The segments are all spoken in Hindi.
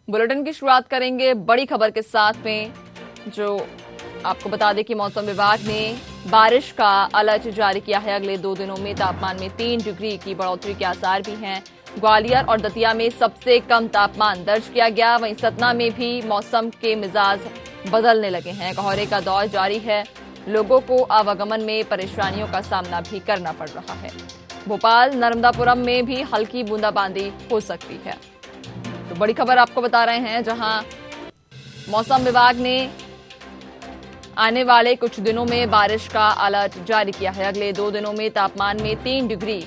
बुलेटिन की शुरुआत करेंगे बड़ी खबर के साथ में, जो आपको बता दें कि मौसम विभाग ने बारिश का अलर्ट जारी किया है। अगले 2 दिनों में तापमान में 3 डिग्री की बढ़ोतरी के आसार भी हैं। ग्वालियर और दतिया में सबसे कम तापमान दर्ज किया गया। वहीं सतना में भी मौसम के मिजाज बदलने लगे हैं। कोहरे का दौर जारी है। लोगों को आवागमन में परेशानियों का सामना भी करना पड़ रहा है। भोपाल नर्मदापुरम में भी हल्की बूंदाबांदी हो सकती है। तो बड़ी खबर आपको बता रहे हैं, जहां मौसम विभाग ने आने वाले कुछ दिनों में बारिश का अलर्ट जारी किया है। अगले 2 दिनों में तापमान में 3 डिग्री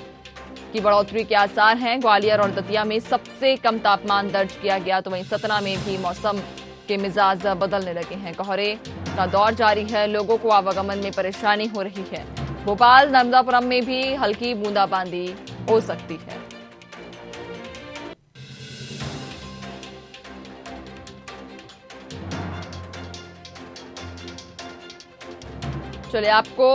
की बढ़ोतरी के आसार हैं। ग्वालियर और दतिया में सबसे कम तापमान दर्ज किया गया। तो वहीं सतना में भी मौसम के मिजाज बदलने लगे हैं। कोहरे का दौर जारी है। लोगों को आवागमन में परेशानी हो रही है। भोपाल नर्मदापुरम में भी हल्की बूंदाबांदी हो सकती है। चलिए आपको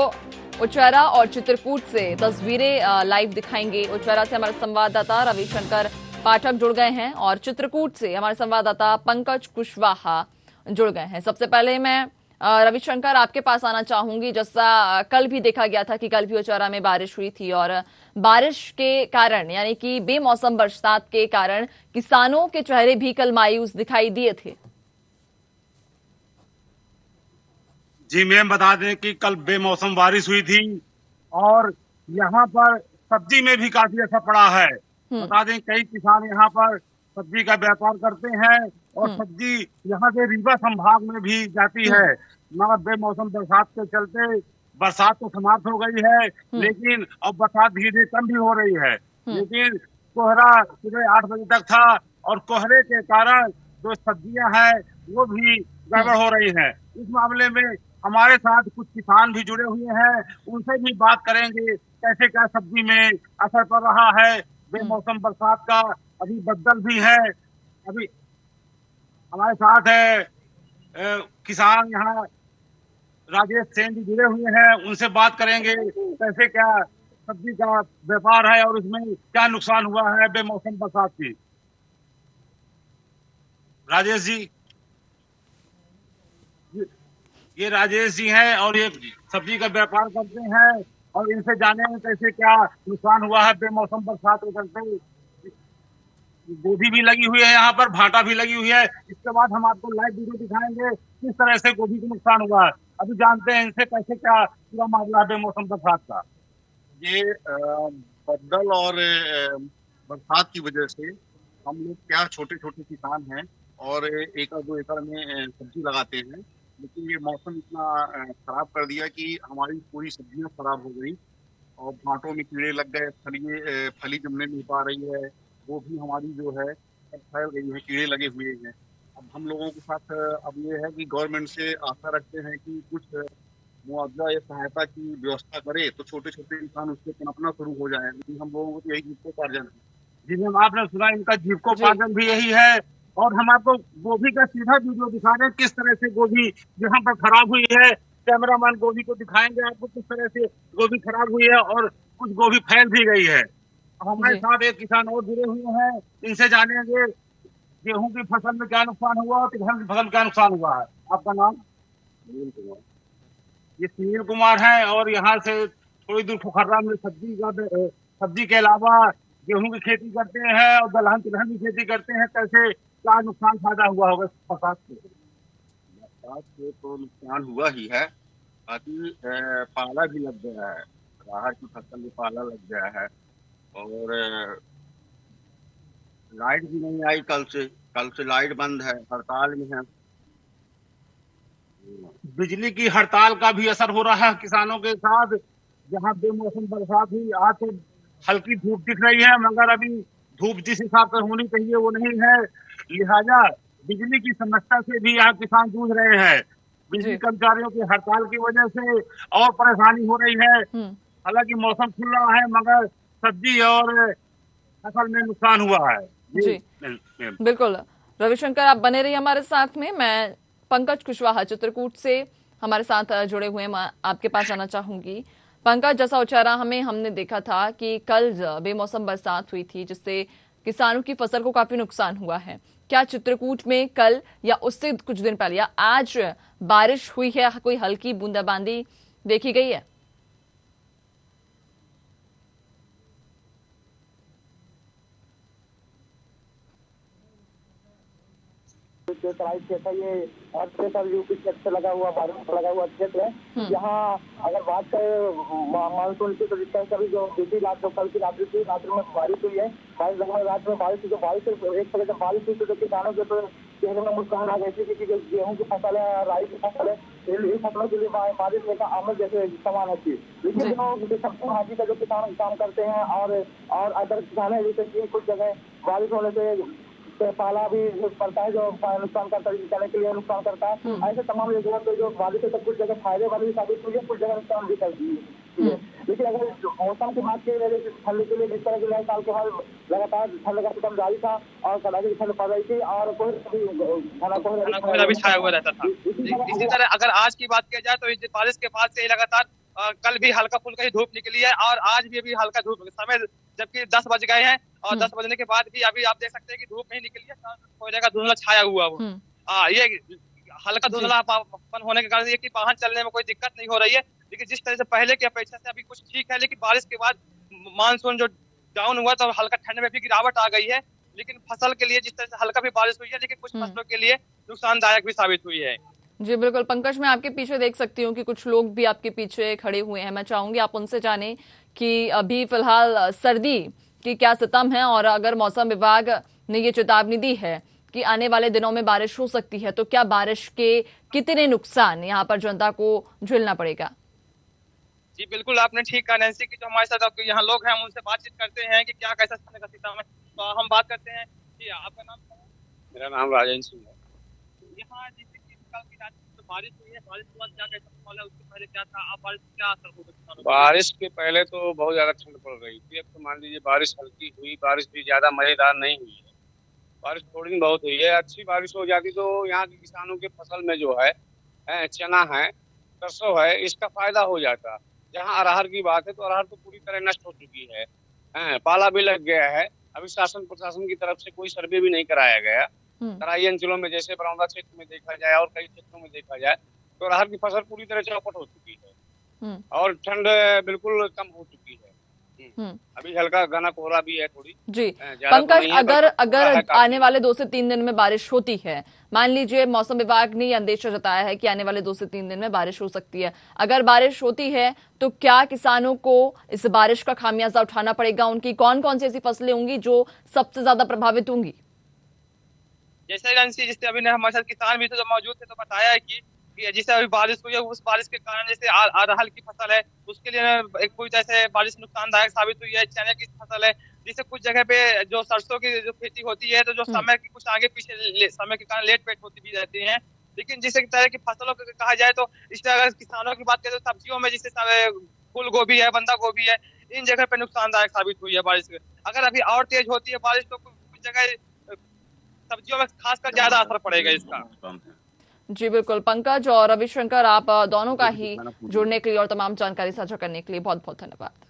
उचैरा और चित्रकूट से तस्वीरें लाइव दिखाएंगे। उचैरा से हमारे संवाददाता रविशंकर पाठक जुड़ गए हैं और चित्रकूट से हमारे संवाददाता पंकज कुशवाहा जुड़ गए हैं। सबसे पहले मैं रविशंकर आपके पास आना चाहूंगी। जैसा कल भी देखा गया था कि कल भी उचैरा में बारिश हुई थी और बारिश के कारण, यानी कि बेमौसम बरसात के कारण, किसानों के चेहरे भी कल मायूस दिखाई दिए थे। जी मैम, बता दें कि कल बेमौसम बारिश हुई थी और यहाँ पर सब्जी में भी काफी असर पड़ा है। बता दें कई किसान यहाँ पर सब्जी का व्यापार करते हैं और सब्जी यहाँ से रीवा संभाग में भी जाती है, मगर बेमौसम बरसात के चलते बरसात तो समाप्त हो गई है, लेकिन अब बरसात धीरे धीरे कम भी हो रही है। लेकिन कोहरा सुबह 8 बजे तक था और कोहरे के कारण जो सब्जियां हैं वो भी गड़बड़ हो रही है। इस मामले में हमारे साथ कुछ किसान भी जुड़े हुए हैं, उनसे भी बात करेंगे कैसे क्या सब्जी में असर पड़ रहा है बेमौसम बरसात का। अभी बदल भी है। अभी हमारे साथ है किसान यहाँ राजेश सेन जी जुड़े हुए हैं, उनसे बात करेंगे कैसे क्या सब्जी का व्यापार है और उसमें क्या नुकसान हुआ है बेमौसम बरसात की। राजेश जी, ये राजेश जी हैं और ये सब्जी का व्यापार करते हैं और इनसे जाने कैसे क्या नुकसान हुआ है बेमौसम बरसात के चलते। गोभी भी लगी हुई है यहाँ पर, भाटा भी लगी हुई है। इसके बाद हम आपको लाइव वीडियो दिखाएंगे किस तरह से गोभी को नुकसान हुआ है। अभी जानते हैं इनसे कैसे क्या पूरा मामला है बेमौसम बरसात का। ये बदल और बरसात की वजह से हम लोग क्या छोटे छोटे किसान हैं और 1-2 एकड़ में सब्जी लगाते हैं, लेकिन ये मौसम इतना खराब कर दिया कि हमारी पूरी सब्जियां खराब हो गई और भाटों में कीड़े लग गए, फली जमने नहीं पा रही है, वो भी हमारी जो है सब फैल गई है, कीड़े लगे हुए हैं। अब हम लोगों के साथ अब ये है कि गवर्नमेंट से आशा रखते हैं कि कुछ मुआवजा या सहायता की व्यवस्था करे तो छोटे छोटे किसान उससे पनपना शुरू हो जाए। लेकिन हम लोगों को तो यही जीविकोपार्जन है। जी मैम, आपने सुना इनका जीविकोपार्जन भी यही है। और हम आपको गोभी का सीधा वीडियो दिखा रहे हैं किस तरह से गोभी यहाँ पर खराब हुई है। कैमरामैन गोभी को दिखाएंगे आपको किस तरह से गोभी खराब हुई है और कुछ गोभी फैल भी गई है। हमारे साथ एक किसान और जुड़े हुए हैं, इनसे जानेंगे गेहूं की फसल में क्या नुकसान हुआ और तिलहन की फसल में क्या नुकसान हुआ है। आपका नाम? सुनील कुमार। ये सुनील कुमार है और यहाँ से थोड़ी दूर फुखर्रा में सब्जी के अलावा गेहूं की खेती करते हैं और दलहन तिलहन की खेती करते हैं। कैसे क्या नुकसान फायदा हुआ होगा बरसात से? बरसात से तो नुकसान हुआ ही है, बाकी पाला भी लग गया है, राहर की फसल में पाला लग गया है और लाइट भी नहीं आई कल से लाइट बंद है, हड़ताल में है। बिजली की हड़ताल का भी असर हो रहा है किसानों के साथ। जहाँ बेमौसम बरसात हुई, आज तो हल्की धूप दिख रही है, मगर अभी धूप जिस हिसाब से होनी चाहिए वो नहीं है। लिहाजा बिजली की समस्या से भी यहाँ किसान जूझ रहे हैं। बिजली कर्मचारियों की हड़ताल की वजह से और परेशानी हो रही है। हालांकि मौसम खुल रहा है मगर सब्जी और फसल में नुकसान हुआ है। जी बिल्कुल रविशंकर, आप बने रहिए हमारे साथ में। मैं पंकज कुशवाहा चित्रकूट से हमारे साथ जुड़े हुए हैं, आपके पास आना चाहूंगी। पंकज, जैसा उचारा हमने देखा था कि कल बेमौसम बरसात हुई थी जिससे किसानों की फसल को काफी नुकसान हुआ है। क्या चित्रकूट में कल या उससे कुछ दिन पहले या आज बारिश हुई है, कोई हल्की बूंदाबांदी देखी गई है? जो तराई क्षेत्र है ये और क्षेत्र यूपी क्षेत्र से लगा हुआ क्षेत्र है। यहाँ अगर बात करें मानसून की तो जिस तरह से अभी जो बीती रात, जो कल की रात थी, रात में बारिश हुई है। लगभग रात में बारिश हुई, जो बारिश एक तरह से बारिश हुई तो किसानों के तो चेहरे में मुस्कान आ गई थी, क्योंकि जो गेहूँ की फसल है, राई की फसल है, इन फसलों के लिए बारिश का आमद जैसे समान होती है। लेकिन जो सबको हाथी का जो किसान काम करते हैं और अदर किसान है, जैसे कि कुछ जगह बारिश होने से पाला भी पड़ता है, जो नुकसान करता है, चने के लिए नुकसान करता है। ऐसे तमाम जगहों पे जो बारिश है, कुछ जगह फायदे वाली भी साबित हुई है, कुछ जगह नुकसान भी करती है। लेकिन अगर मौसम की बात की जाए, ठंड के लिए जिस तरह के नए साल के बाद लगातार ठंड का सितम जारी था और कड़ाके की ठंड पड़ रही थी और कोहरा भी छाया हुआ रहता था। इसी तरह अगर आज की बात की जाए तो इस बारिश के बाद से लगातार कल भी हल्का फुल्का ही धूप निकली है और आज भी अभी हल्का धूप, समय जबकि 10 बज गए हैं और 10 बजने के बाद भी अभी आप देख सकते हैं कि धूप नहीं निकली है, कोयले का धुंधला छाया हुआ वो। ये हल्का धुंधलापन होने के कारण ये कि वाहन चलने में कोई दिक्कत नहीं हो रही है। लेकिन जिस तरह से पहले की अपेक्षा से अभी कुछ ठीक है, लेकिन बारिश के बाद मानसून जो डाउन हुआ तो हल्का ठंड में भी गिरावट आ गई है। लेकिन फसल के लिए जिस तरह से हल्का भी बारिश हुई है, लेकिन कुछ फसलों के लिए नुकसानदायक भी साबित हुई है। जी बिल्कुल पंकज, मैं आपके पीछे देख सकती हूँ कि कुछ लोग भी आपके पीछे खड़े हुए हैं। मैं चाहूंगी आप उनसे जानें कि अभी फिलहाल सर्दी की क्या सितम है और अगर मौसम विभाग ने ये चेतावनी दी है कि आने वाले दिनों में बारिश हो सकती है, तो क्या बारिश के कितने नुकसान यहाँ पर जनता को झेलना पड़ेगा? जी बिल्कुल, आपने ठीक कहा नैन्सी की जो हमारे साथ यहाँ लोग हैं उनसे बातचीत करते हैं कि क्या कैसा समय का सितम है। तो हम बात करते हैं कि आपका नाम क्या है? मेरा नाम राजेंद्र सिंह है। यहाँ जैसे कि कल की रात में बारिश हुई है, बारिश के बाद क्या कैसा माहौल है, उसके पहले क्या था, अब बारिश क्या असर होगा? बारिश के पहले तो बहुत ज्यादा ठंड पड़ रही थी। अब तो मान लीजिए बारिश हल्की हुई, बारिश भी ज्यादा मजेदार नहीं हुई है, बारिश थोड़ी बहुत हुई है। अच्छी बारिश हो जाती तो यहाँ के किसानों के फसल में जो है चना है, सरसों है, इसका फायदा हो जाता। जहाँ अरहर की बात है तो अरहर तो पूरी तरह नष्ट हो चुकी है, पाला भी लग गया है। अभी शासन प्रशासन की तरफ से कोई सर्वे भी नहीं कराया गया। तराई अंचलों में जैसे बरौदा क्षेत्र में देखा जाए और कई क्षेत्रों में देखा जाए तो अरहर की फसल पूरी तरह चौपट हो चुकी है और ठंड बिल्कुल कम हो चुकी है। अभी हल्का घना कोहरा भी है थोड़ी। जी पंकज, अगर आने वाले 2 से 3 दिन में बारिश होती है, मान लीजिए मौसम विभाग ने अंदेशा जताया है कि आने वाले 2 से 3 दिन में बारिश हो सकती है, अगर बारिश होती है तो क्या किसानों को इस बारिश का खामियाजा उठाना पड़ेगा? उनकी कौन कौन सी ऐसी फसलें होंगी जो सबसे ज्यादा प्रभावित होंगी? जैसे जिससे अभी हमारे साथ किसान भी थे जो मौजूद थे, तो बताया है कि जिससे अभी बारिश हुई है उस बारिश के कारण जैसे अरहर की फसल है उसके लिए एक पूरी तरह से बारिश नुकसानदायक साबित हुई है। चने की फसल है, जिससे कुछ जगह पे जो सरसों की जो खेती होती है तो जो समय की कुछ आगे पीछे समय के कारण लेट पेट होती भी रहती है। लेकिन जिस तरह की फसलों को कहा जाए तो इस तरह अगर किसानों की बात करें तो सब्जियों में जैसे फूल गोभी है, बंदा गोभी है, इन जगह पे नुकसानदायक साबित हुई है बारिश। अगर अभी और तेज होती है बारिश तो कुछ जगह सब्जियों में खासकर ज्यादा असर पड़ेगा इसका। जी बिल्कुल पंकज और रविशंकर, आप दोनों का ही जुड़ने के लिए और तमाम जानकारी साझा करने के लिए बहुत बहुत धन्यवाद।